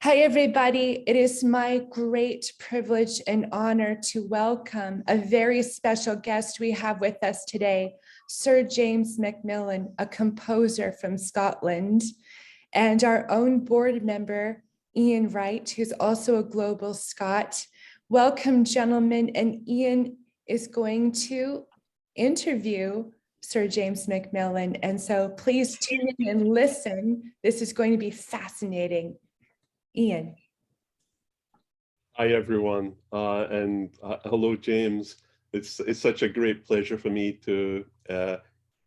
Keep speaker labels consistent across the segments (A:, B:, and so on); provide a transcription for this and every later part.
A: Hi, everybody. It is my great privilege and honor to welcome a very special guest we have with us today, Sir James MacMillan, a composer from Scotland, and our own board member, Ian Wright, who's also a GlobalScot. Welcome, gentlemen, and Ian is going to interview Sir James MacMillan, and so please tune in and listen. This is going to be fascinating. Ian.
B: Hi, everyone, and hello, James. It's such a great pleasure for me to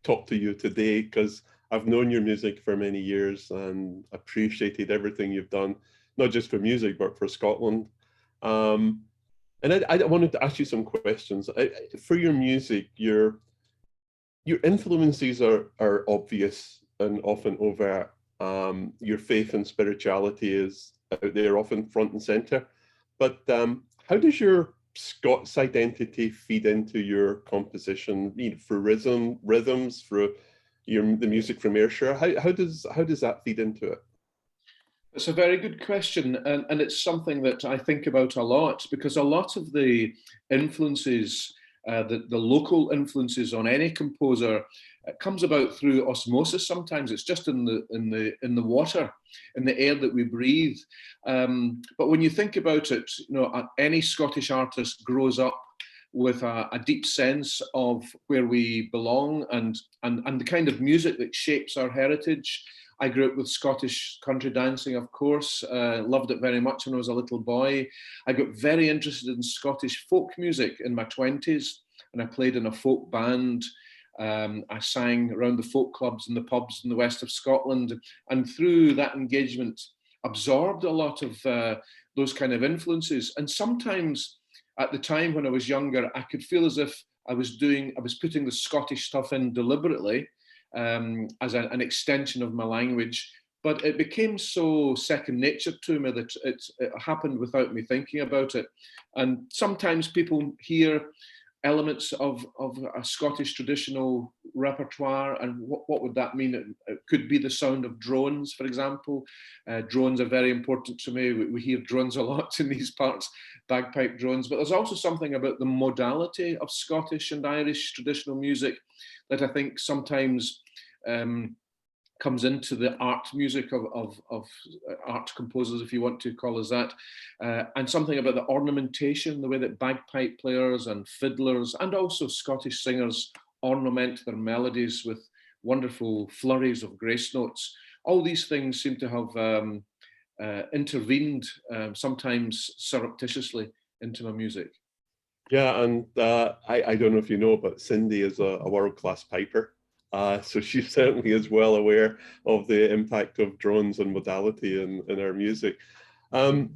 B: talk to you today because I've known your music for many years and appreciated everything you've done, not just for music, but for Scotland. And I wanted to ask you some questions. For your music, your influences are obvious and often overt. Your faith and spirituality is out there, often front and center. But how does your Scots identity feed into your composition? You know, for rhythms, for the music from Ayrshire, how does that feed into it?
C: It's a very good question, and it's something that I think about a lot, because a lot of the influences, the local influences on any composer, comes about through osmosis. Sometimes it's just in the water, in the air that we breathe. But when you think about it, you know, any Scottish artist grows up with a deep sense of where we belong and the kind of music that shapes our heritage. I grew up with Scottish country dancing, of course, loved it very much when I was a little boy. I got very interested in Scottish folk music in my 20s, and I played in a folk band. I sang around the folk clubs and the pubs in the west of Scotland, and through that engagement absorbed a lot of those kind of influences. And sometimes at the time when I was younger, I could feel as if I was putting the Scottish stuff in deliberately as an extension of my language, but it became so second nature to me that it happened without me thinking about it. And sometimes people hear elements of a Scottish traditional repertoire, and what would that mean? It could be the sound of drones, for example. Drones are very important to me. We hear drones a lot in these parts, bagpipe drones, but there's also something about the modality of Scottish and Irish traditional music that I think sometimes comes into the art music of art composers, if you want to call us that, and something about the ornamentation, the way that bagpipe players and fiddlers and also Scottish singers ornament their melodies with wonderful flurries of grace notes. All these things seem to have intervened, sometimes surreptitiously, into my music.
B: Yeah, and I don't know if you know, but Cindy is a world-class piper. So she certainly is well aware of the impact of drones and modality in our music. And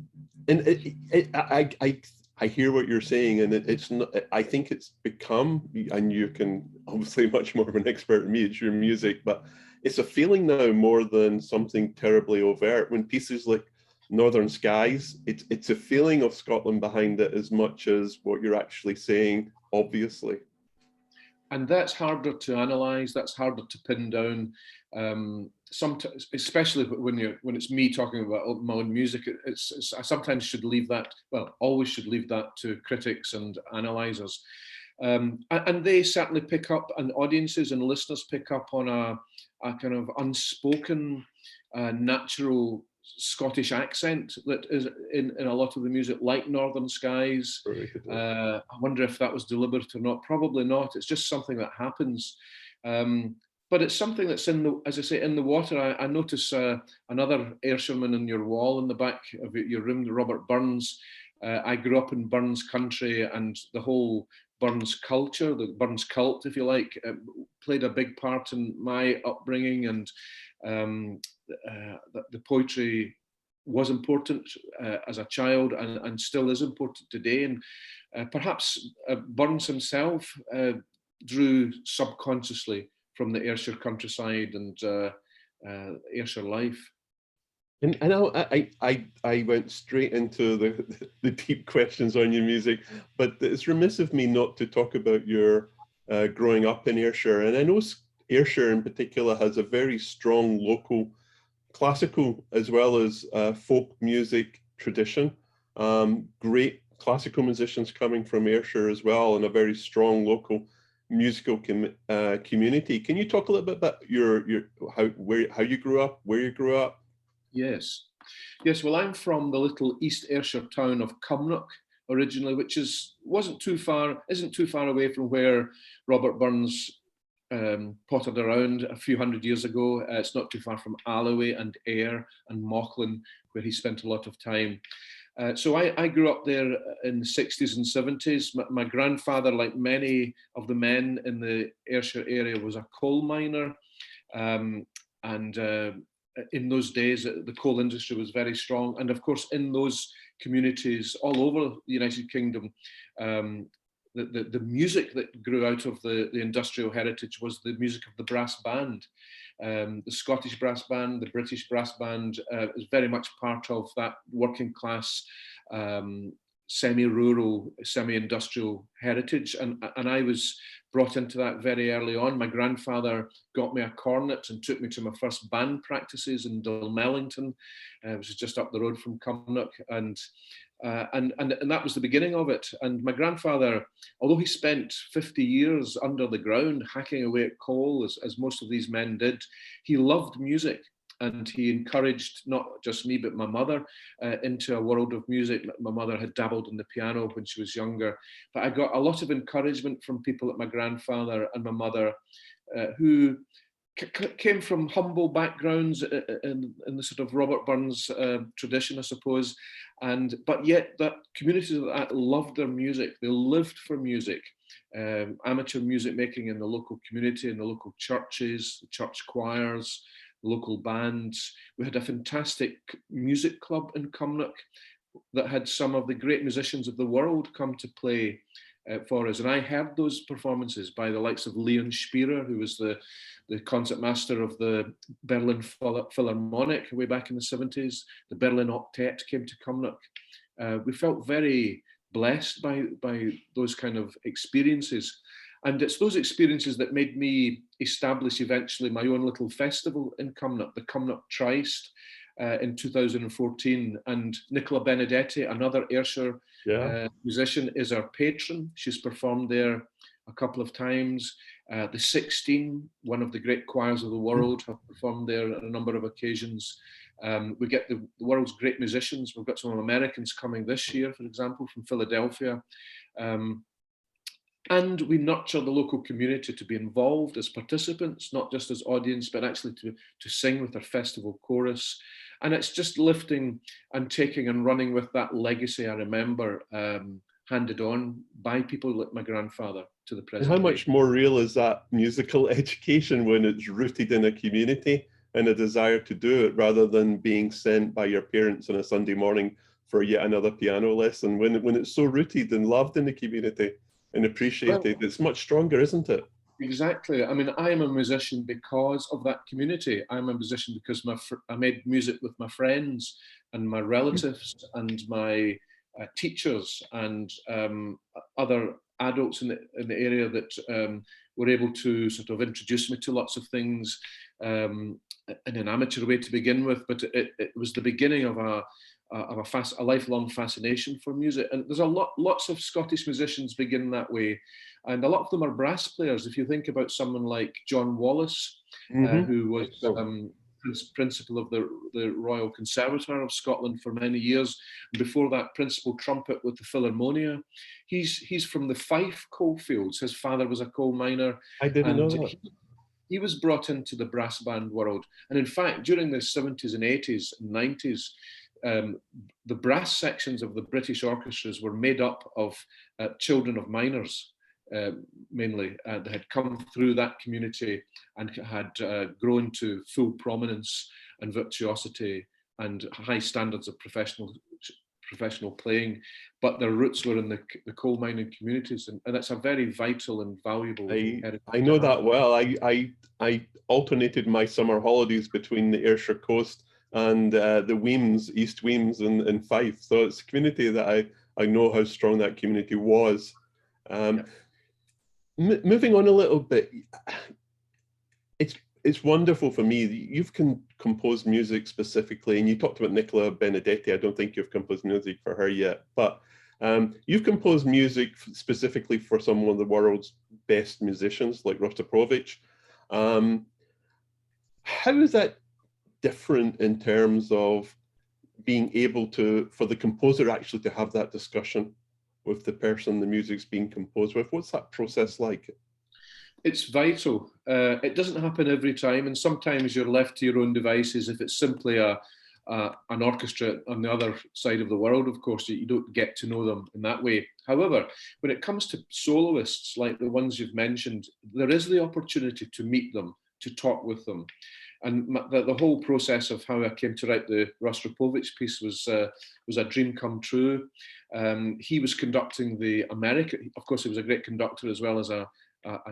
B: I hear what you're saying, and it's not. I think it's become, and you can obviously much more of an expert than me. It's your music, but it's a feeling now more than something terribly overt. When pieces like Northern Skies, it's a feeling of Scotland behind it as much as what you're actually saying, obviously.
C: And that's harder to analyze. That's harder to pin down. Sometimes, especially when it's me talking about my own music, I sometimes should leave that. Well, always should leave that to critics and analyzers, and they certainly pick up, and audiences and listeners pick up on a kind of unspoken, natural Scottish accent that is in a lot of the music, like Northern Skies. I wonder if that was deliberate or not. Probably not. It's just something that happens. But it's something that's as I say, in the water. I notice another Ayrshireman in your wall in the back of your room, Robert Burns. I grew up in Burns country, and the whole Burns culture, the Burns cult, if you like, played a big part in my upbringing, and the poetry was important as a child and still is important today. And perhaps Burns himself drew subconsciously from the Ayrshire countryside and Ayrshire life.
B: And I went straight into the deep questions on your music, but it's remiss of me not to talk about your growing up in Ayrshire. And I know Ayrshire in particular has a very strong local classical as well as folk music tradition. Great classical musicians coming from Ayrshire as well, and a very strong local musical community. Can you talk a little bit about how you grew up, where you grew up?
C: Yes. Well, I'm from the little East Ayrshire town of Cumnock originally, which isn't too far away from where Robert Burns pottered around a few hundred years ago. It's not too far from Alloway and Ayr and Mauchline, where he spent a lot of time. So I grew up there in the 60s and 70s. My grandfather, like many of the men in the Ayrshire area, was a coal miner. In those days, the coal industry was very strong. And of course, in those communities all over the United Kingdom, the music that grew out of the industrial heritage was the music of the brass band. The Scottish brass band, the British brass band is very much part of that working class, semi-rural, semi-industrial heritage. And I was brought into that very early on. My grandfather got me a cornet and took me to my first band practices in Dulmellington, which is just up the road from Cumnock. And that was the beginning of it. And my grandfather, although he spent 50 years under the ground hacking away at coal, as most of these men did, he loved music. And he encouraged not just me, but my mother into a world of music. My mother had dabbled in the piano when she was younger. But I got a lot of encouragement from people like my grandfather and my mother, who came from humble backgrounds in the sort of Robert Burns tradition, I suppose. But yet that community that loved their music. They lived for music. Amateur music making in the local community, in the local churches, the church choirs, local bands. We had a fantastic music club in Cumnock that had some of the great musicians of the world come to play for us. And I heard those performances by the likes of Leon Spierer, who was the concertmaster of the Berlin Philharmonic way back in the 70s. The Berlin Octet came to Cumnock. We felt very blessed by those kind of experiences. And it's those experiences that made me establish eventually my own little festival in Cumnock, the Cumnock Trist, in 2014. And Nicola Benedetti, another Ayrshire musician, is our patron. She's performed there a couple of times. The 16, one of the great choirs of the world, have performed there on a number of occasions. We get the world's great musicians. We've got some Americans coming this year, for example, from Philadelphia. And we nurture the local community to be involved as participants, not just as audience, but actually to sing with our festival chorus. And it's just lifting and taking and running with that legacy I remember handed on by people like my grandfather to the present.
B: And how much more real is that musical education when it's rooted in a community and a desire to do it, rather than being sent by your parents on a Sunday morning for yet another piano lesson? When it's so rooted and loved in the community and appreciated, it's much stronger, isn't it?
C: Exactly. I mean, I am a musician because of that community. I'm a musician because I made music with my friends and my relatives and my teachers and other adults in the area that were able to sort of introduce me to lots of things in an amateur way to begin with. But it was the beginning of a lifelong fascination for music. And there's lots of Scottish musicians begin that way. And a lot of them are brass players. If you think about someone like John Wallace, who was principal of the Royal Conservatoire of Scotland for many years. Before that, principal trumpet with the Philharmonia. He's from the Fife coalfields. His father was a coal miner.
B: I didn't know that.
C: He was brought into the brass band world. And in fact, during the 70s and 80s and 90s, the brass sections of the British orchestras were made up of children of miners, mainly. They had come through that community and had grown to full prominence and virtuosity and high standards of professional playing, but their roots were in the coal mining communities, and that's a very vital and valuable heritage.
B: I know that well. I alternated my summer holidays between the Ayrshire coast and the Weems, East Weems in Fife. So it's a community that I know how strong that community was. Moving on a little bit, it's wonderful for me that you've composed music specifically, and you talked about Nicola Benedetti. I don't think you've composed music for her yet, but you've composed music specifically for some of the world's best musicians like Rostropovich. How is that different in terms of being able to, for the composer actually to have that discussion with the person the music's being composed with? What's that process like?
C: It's vital. It doesn't happen every time, and sometimes you're left to your own devices. If it's simply an orchestra on the other side of the world, of course, you don't get to know them in that way. However, when it comes to soloists like the ones you've mentioned, there is the opportunity to meet them, to talk with them. And the whole process of how I came to write the Rostropovich piece was a dream come true. He was conducting the American, of course, he was a great conductor as well as a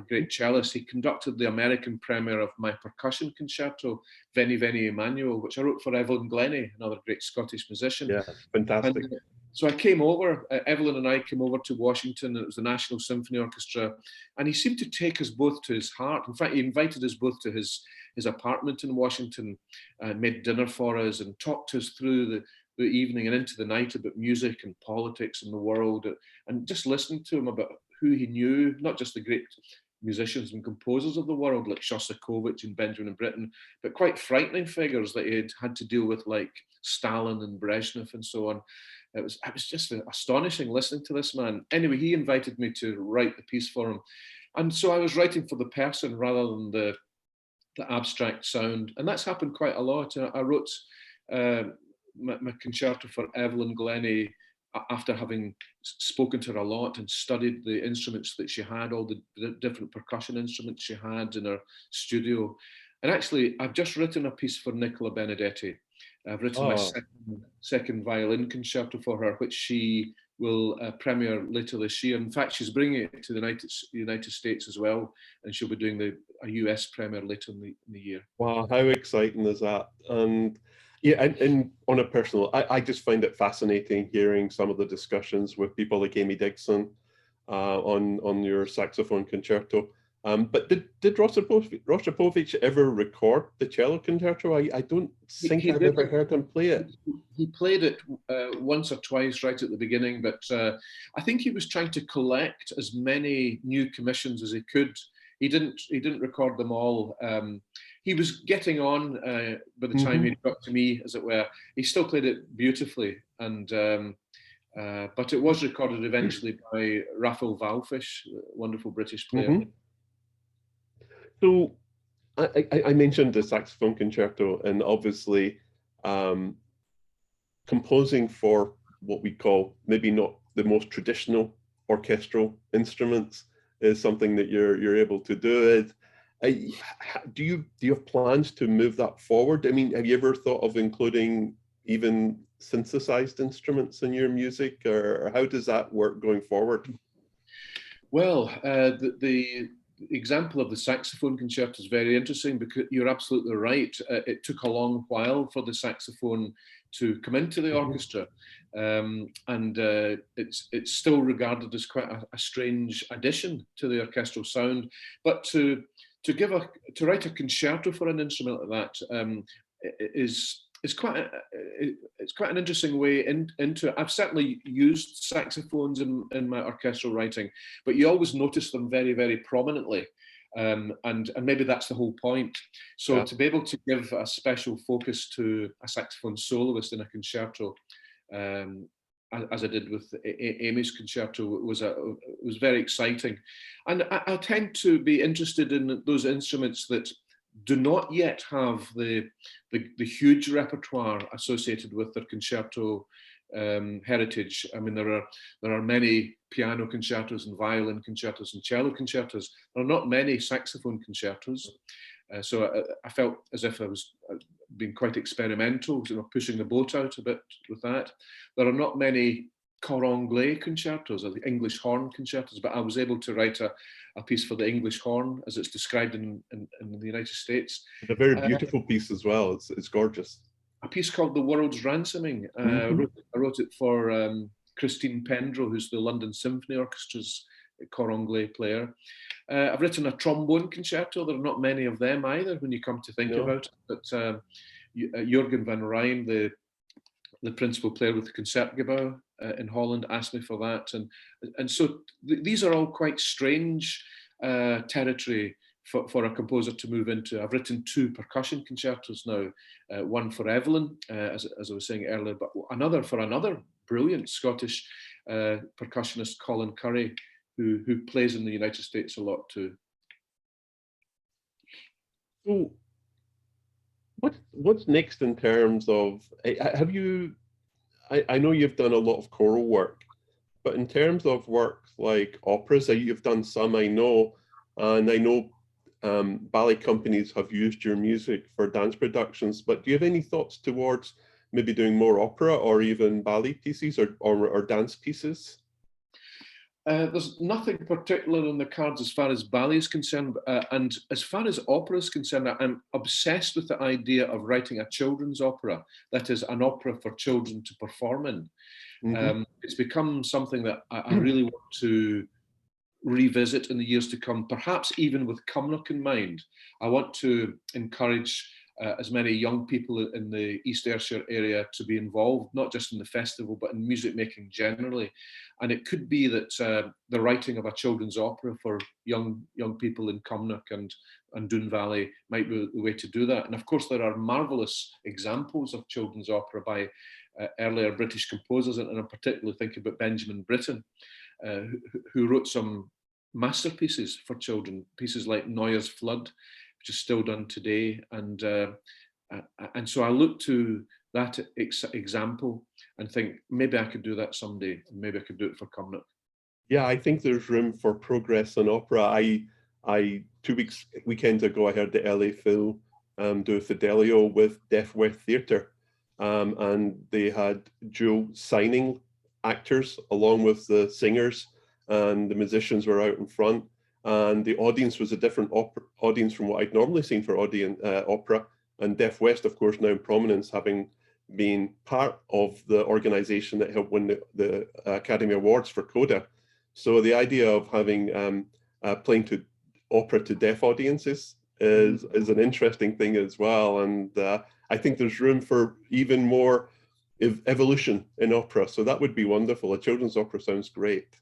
C: great cellist. He conducted the American premiere of my percussion concerto, Veni, Veni, Emmanuel, which I wrote for Evelyn Glennie, another great Scottish musician.
B: Yeah, fantastic.
C: And so I came over, Evelyn and I came over to Washington, and it was the National Symphony Orchestra, and he seemed to take us both to his heart. In fact, he invited us both to his apartment in Washington, made dinner for us and talked us through the evening and into the night about music and politics and the world, and just listening to him about who he knew, not just the great musicians and composers of the world like Shostakovich and Benjamin Britten, but quite frightening figures that he had to deal with like Stalin and Brezhnev and so on. It was just astonishing listening to this man. Anyway, he invited me to write the piece for him. And so I was writing for the person rather than the abstract sound. And that's happened quite a lot. I wrote my concerto for Evelyn Glennie after having spoken to her a lot and studied the instruments that she had, all the different percussion instruments she had in her studio. And actually, I've just written a piece for Nicola Benedetti. I've written my second violin concerto for her, which she will premiere later this year. In fact, she's bringing it to the United States as well, and she'll be doing a US premiere later in the year.
B: Wow, how exciting is that? And yeah, and on a personal, I just find it fascinating hearing some of the discussions with people like Amy Dixon on your saxophone concerto. But did Rostropovich ever record the cello concerto? I don't think I've ever heard him play it.
C: He played it once or twice right at the beginning, but I think he was trying to collect as many new commissions as he could. He didn't record them all. He was getting on by the time he got to me, as it were. He still played it beautifully, and but it was recorded eventually by Raphael Waalfisch, wonderful British player.
B: So I mentioned the saxophone concerto, and obviously composing for what we call maybe not the most traditional orchestral instruments is something that you're able to do. Do you have plans to move that forward? I mean, have you ever thought of including even synthesized instruments in your music, or how does that work going forward?
C: Well, the example of the saxophone concerto is very interesting because you're absolutely right. It took a long while for the saxophone to come into the orchestra, and it's still regarded as quite a strange addition to the orchestral sound. But to write a concerto for an instrument like that it's quite an interesting way into it. I've certainly used saxophones in my orchestral writing, but you always notice them very, very prominently. And maybe that's the whole point. So to be able to give a special focus to a saxophone soloist in a concerto, as I did with Amy's concerto, was very exciting. And I tend to be interested in those instruments that do not yet have the huge repertoire associated with their concerto heritage. I mean, there are many piano concertos and violin concertos and cello concertos. There are not many saxophone concertos. So I felt as if I was being quite experimental, pushing the boat out a bit with that. There are not many cor anglais concertos or the English horn concertos, but I was able to write a piece for the English horn as it's described in the United States.
B: It's a very beautiful piece as well. It's gorgeous.
C: A piece called The World's Ransoming. I wrote it for Christine Pendrell, who's the London Symphony Orchestra's cor anglais player. I've written a trombone concerto. There are not many of them either when you come to think about it. But Jürgen van Rijn, the principal player with the Concertgebouw in Holland, asked me for that. And so these are all quite strange territory for a composer to move into. I've written 2 percussion concertos now, one for Evelyn, as I was saying earlier, but another for another brilliant Scottish percussionist, Colin Currie, who plays in the United States a lot too.
B: So what's next in terms of, have you, I know you've done a lot of choral work, but in terms of work like operas, you've done some, I know, and I know ballet companies have used your music for dance productions, but do you have any thoughts towards maybe doing more opera or even ballet pieces or dance pieces?
C: There's nothing particular on the cards as far as ballet is concerned, and as far as opera is concerned, I'm obsessed with the idea of writing a children's opera, that is an opera for children to perform in. It's become something that I really want to revisit in the years to come, perhaps even with Cumnock in mind. I want to encourage as many young people in the East Ayrshire area to be involved, not just in the festival, but in music making generally. And it could be that the writing of a children's opera for young people in Cumnock and Doon Valley might be the way to do that. And of course, there are marvellous examples of children's opera by earlier British composers, and I'm particularly thinking about Benjamin Britten, who wrote some masterpieces for children, pieces like Neuer's Flood, which is still done today. And so I look to that example and think maybe I could do that someday, and maybe I could do it for Cumnock.
B: Yeah, I think there's room for progress in opera. I 2 weekends ago, I heard the LA Phil do Fidelio with Deaf West Theatre, and they had dual signing actors along with the singers, and the musicians were out in front, and the audience was a different audience from what I'd normally seen for opera. And Deaf West, of course, now in prominence, having been part of the organization that helped win the Academy Awards for Coda. So the idea of having playing to opera to deaf audiences is an interesting thing as well. And I think there's room for even more evolution in opera. So that would be wonderful. A children's opera sounds great.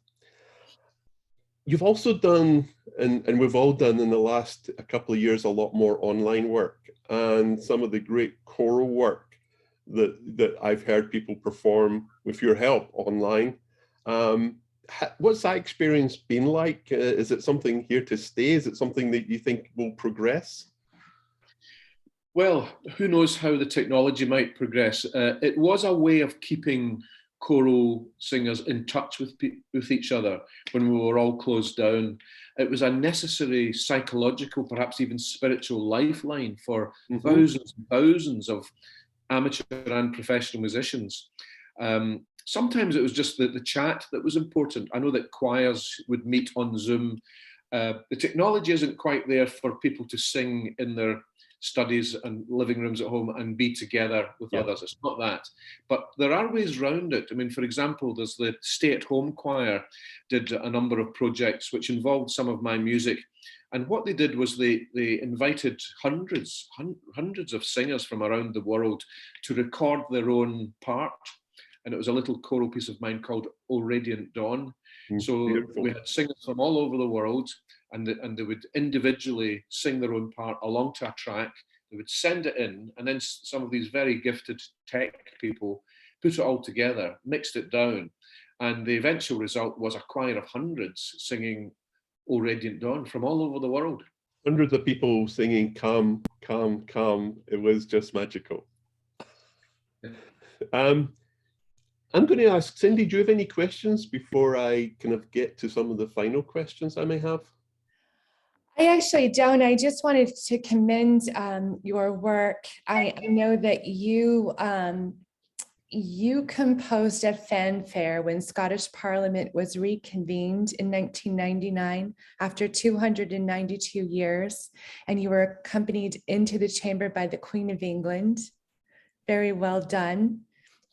B: You've also done, and we've all done in the last couple of years, a lot more online work, and some of the great choral work that I've heard people perform with your help online. What's that experience been like? Is it something here to stay? Is it something that you think will progress?
C: Well, who knows how the technology might progress. It was a way of keeping choral singers in touch with each other when we were all closed down. It was a necessary psychological, perhaps even spiritual lifeline for thousands and thousands of amateur and professional musicians. Sometimes it was just the chat that was important. I know that choirs would meet on Zoom. The technology isn't quite there for people to sing in their studies and living rooms at home and be together with others. It's not that. But there are ways around it. I mean, for example, there's the stay-at-home choir did a number of projects which involved some of my music. And what they did was they invited hundreds of singers from around the world to record their own part. And it was a little choral piece of mine called O Radiant Dawn. So beautiful. We had singers from all over the world, and they would individually sing their own part along to a track. They would send it in, and then some of these very gifted tech people put it all together, mixed it down, and the eventual result was a choir of hundreds singing O Radiant Dawn from all over the world.
B: Hundreds of people singing Come, Come, Come. It was just magical. I'm going to ask Cindy, do you have any questions before I kind of get to some of the final questions I may have?
A: I actually don't. I just wanted to commend your work. I know that you composed a fanfare when Scottish Parliament was reconvened in 1999 after 292 years, and you were accompanied into the chamber by the Queen of England. Very well done.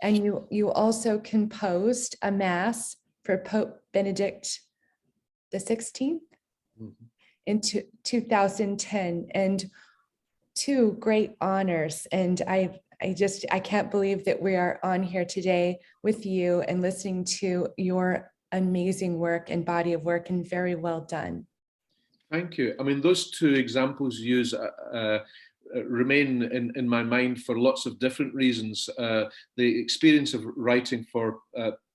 A: And you also composed a mass for Pope Benedict the 16th
C: Mhm.
A: in 2010, and two great honors. And I can't believe that we are on here today with you and listening to your amazing work and body of work, and very well done.
C: Thank you. I mean, those two examples you use remain in my mind for lots of different reasons. The experience of writing for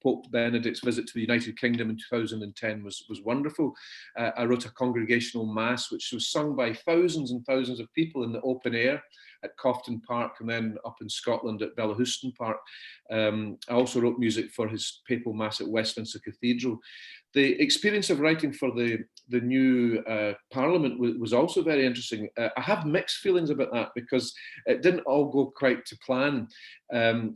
C: Pope Benedict's visit to the United Kingdom in 2010 was wonderful. I wrote a congregational mass which was sung by thousands and thousands of people in the open air at Cofton Park, and then up in Scotland at Bellahouston Park. I also wrote music for his papal mass at Westminster Cathedral. The experience of writing for the new Parliament was also very interesting. I have mixed feelings about that because it didn't all go quite to plan. A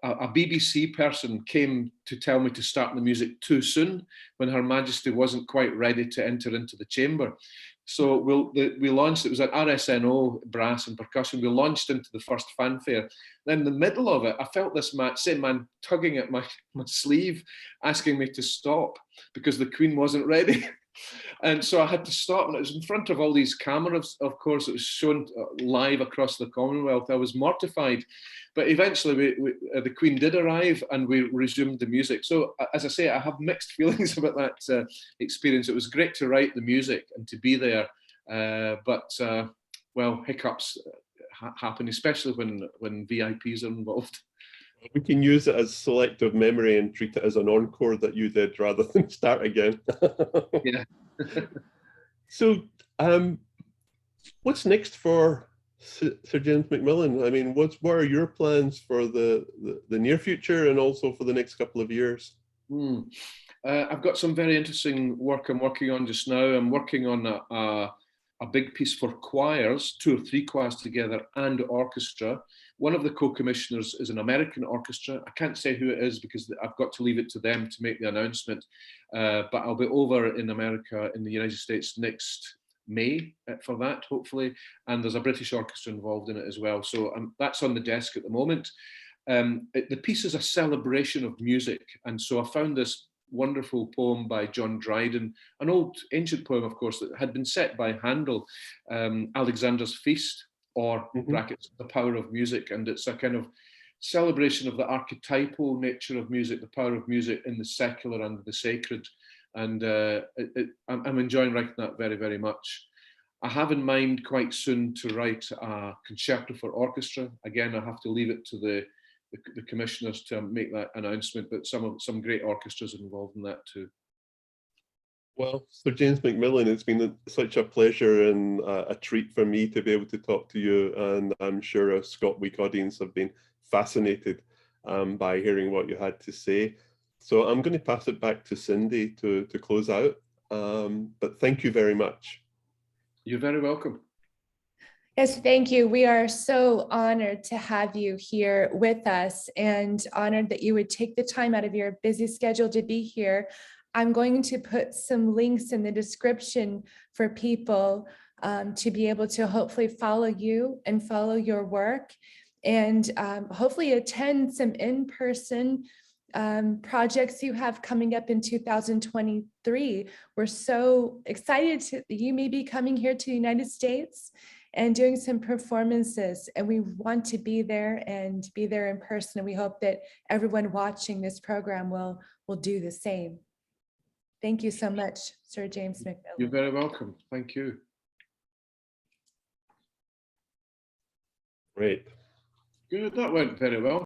C: BBC person came to tell me to start the music too soon when Her Majesty wasn't quite ready to enter into the chamber. So we launched, it was at RSNO, brass and percussion, we launched into the first fanfare. Then in the middle of it, I felt this same man tugging at my sleeve, asking me to stop because the Queen wasn't ready. And so I had to stop, and it was in front of all these cameras, of course. It was shown live across the Commonwealth. I was mortified. But eventually the Queen did arrive and we resumed the music. So as I say, I have mixed feelings about that experience. It was great to write the music and to be there. Well, hiccups happen, especially when VIPs are involved.
B: We can use it as selective memory and treat it as an encore that you did rather than start again.
C: Yeah.
B: So what's next for Sir James MacMillan? I mean, what are your plans for the near future and also for the next couple of years?
C: I've got some very interesting work I'm working on just now. I'm working on a big piece for choirs, 2 or 3 choirs together, and orchestra. One of the co-commissioners is an American orchestra. I can't say who it is because I've got to leave it to them to make the announcement. But I'll be over in America, in the United States, next May for that, hopefully. And there's a British orchestra involved in it as well. So that's on the desk at the moment. The piece is a celebration of music. And so I found this wonderful poem by John Dryden, an old ancient poem, of course, that had been set by Handel, Alexander's Feast, or brackets, The Power of Music. And it's a kind of celebration of the archetypal nature of music, the power of music in the secular and the sacred. And I'm enjoying writing that very, very much. I have in mind quite soon to write a concerto for orchestra. Again, I have to leave it to the commissioners to make that announcement, but some great orchestras involved in that too.
B: Well, Sir James MacMillan, it's been such a pleasure and a treat for me to be able to talk to you, and I'm sure our Scot Week audience have been fascinated by hearing what you had to say. So I'm going to pass it back to Cindy to close out, but thank you very much.
C: You're very welcome.
A: Yes, thank you. We are so honored to have you here with us, and honored that you would take the time out of your busy schedule to be here. I'm going to put some links in the description for people to be able to hopefully follow you and follow your work, and hopefully attend some in-person projects you have coming up in 2023. We're so excited that you may be coming here to the United States and doing some performances, and we want to be there and be there in person. And we hope that everyone watching this program will do the same. Thank you so much, Sir James MacMillan.
C: You're very welcome. Thank you.
B: Great.
C: Good, that went very well.